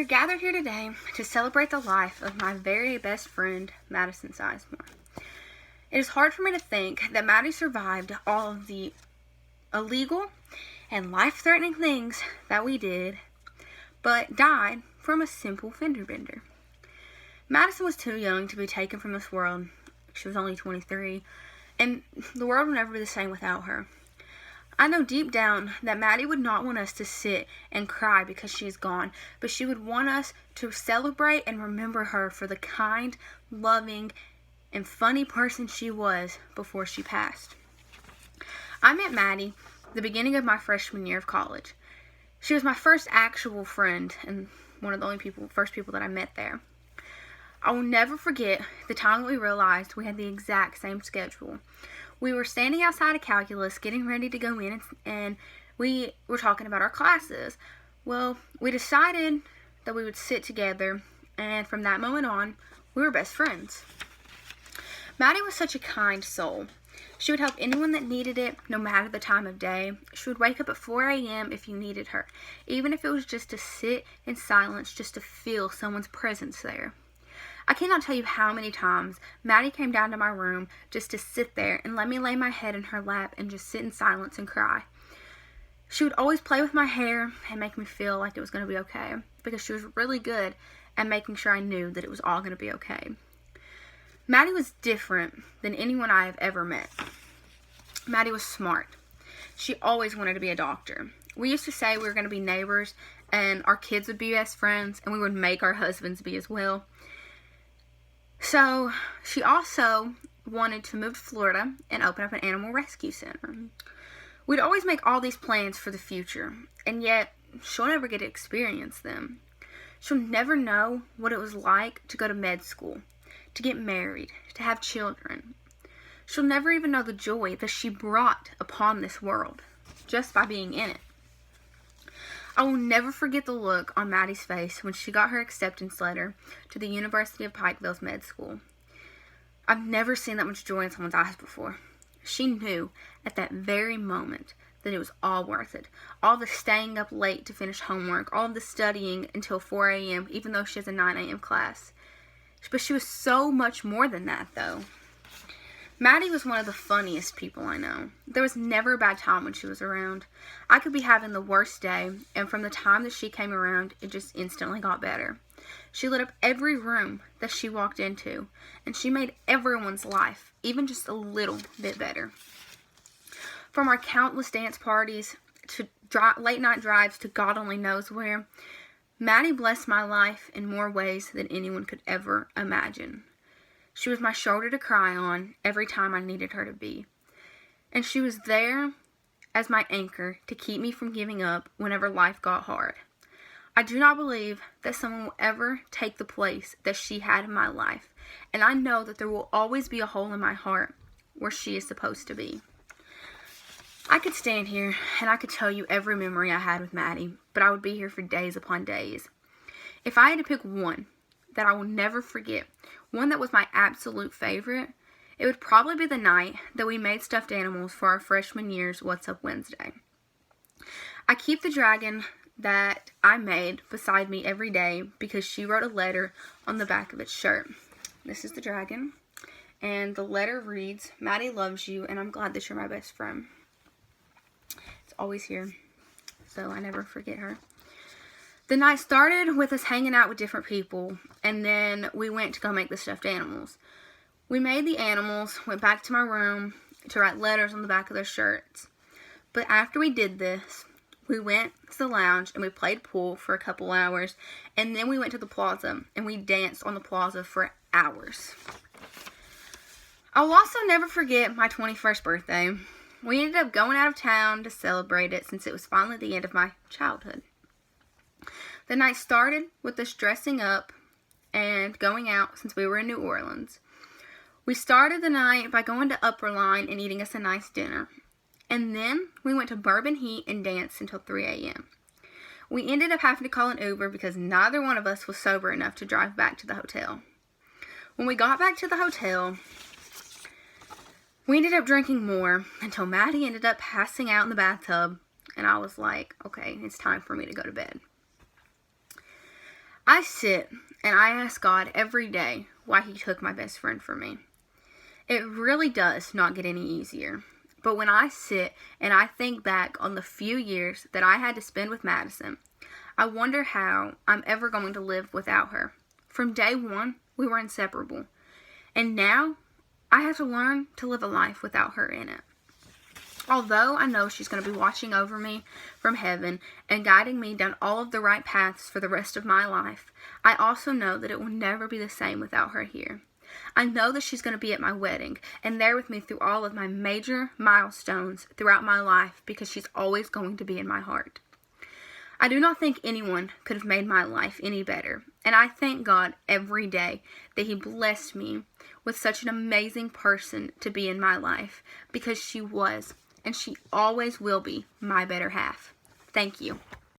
We're gathered here today to celebrate the life of my very best friend, Madison Sizemore. It is hard for me to think that Maddie survived all of the illegal and life-threatening things that we did, but died from a simple fender bender. Madison was too young to be taken from this world. She was only 23, and the world will never be the same without her. I know deep down that Maddie would not want us to sit and cry because she is gone, but she would want us to celebrate and remember her for the kind, loving, and funny person she was before she passed. I met Maddie the beginning of my freshman year of college. She was my first actual friend and one of the first people that I met there. I will never forget the time that we realized we had the exact same schedule. We were standing outside of calculus getting ready to go in, and we were talking about our classes. Well, we decided that we would sit together, and from that moment on, we were best friends. Maddie was such a kind soul. She would help anyone that needed it, no matter the time of day. She would wake up at 4 a.m. if you needed her, even if it was just to sit in silence, just to feel someone's presence there. I cannot tell you how many times Maddie came down to my room just to sit there and let me lay my head in her lap and just sit in silence and cry. She would always play with my hair and make me feel like it was going to be okay, because she was really good at making sure I knew that it was all going to be okay. Maddie was different than anyone I have ever met. Maddie was smart. She always wanted to be a doctor. We used to say we were going to be neighbors and our kids would be best friends, and we would make our husbands be as well. So she also wanted to move to Florida and open up an animal rescue center. We'd always make all these plans for the future, and yet she'll never get to experience them. She'll never know what it was like to go to med school, to get married, to have children. She'll never even know the joy that she brought upon this world just by being in it. I will never forget the look on Maddie's face when she got her acceptance letter to the University of Pikeville's med school. I've never seen that much joy in someone's eyes before. She knew at that very moment that it was all worth it. All the staying up late to finish homework, all the studying until 4 a.m., even though she has a 9 a.m. class. But she was so much more than that, though. Maddie was one of the funniest people I know. There was never a bad time when she was around. I could be having the worst day, and from the time that she came around, it just instantly got better. She lit up every room that she walked into, and she made everyone's life even just a little bit better. From our countless dance parties to late night drives to God only knows where, Maddie blessed my life in more ways than anyone could ever imagine. She was my shoulder to cry on every time I needed her to be. And she was there as my anchor to keep me from giving up whenever life got hard. I do not believe that someone will ever take the place that she had in my life. And I know that there will always be a hole in my heart where she is supposed to be. I could stand here and I could tell you every memory I had with Maddie, but I would be here for days upon days. If I had to pick one that I will never forget, one that was my absolute favorite, it would probably be the night that we made stuffed animals for our freshman year's What's Up Wednesday. I keep the dragon that I made beside me every day because she wrote a letter on the back of its shirt. This is the dragon, and the letter reads, "Maddie loves you, and I'm glad that you're my best friend." It's always here, so I never forget her. The night started with us hanging out with different people, and then we went to go make the stuffed animals. We made the animals, went back to my room to write letters on the back of their shirts. But after we did this, we went to the lounge and we played pool for a couple hours, and then we went to the plaza and we danced on the plaza for hours. I'll also never forget my 21st birthday. We ended up going out of town to celebrate it since it was finally the end of my childhood. The night started with us dressing up and going out since we were in New Orleans. We started the night by going to Upper Line and eating us a nice dinner. And then we went to Bourbon Heat and danced until 3 a.m. We ended up having to call an Uber because neither one of us was sober enough to drive back to the hotel. When we got back to the hotel, we ended up drinking more until Maddie ended up passing out in the bathtub, and I was like, okay, it's time for me to go to bed. I sit and I ask God every day why He took my best friend from me. It really does not get any easier. But when I sit and I think back on the few years that I had to spend with Madison, I wonder how I'm ever going to live without her. From day one, we were inseparable. And now, I have to learn to live a life without her in it. Although I know she's going to be watching over me from heaven and guiding me down all of the right paths for the rest of my life, I also know that it will never be the same without her here. I know that she's going to be at my wedding and there with me through all of my major milestones throughout my life because she's always going to be in my heart. I do not think anyone could have made my life any better, and I thank God every day that He blessed me with such an amazing person to be in my life because she was and she always will be my better half. Thank you.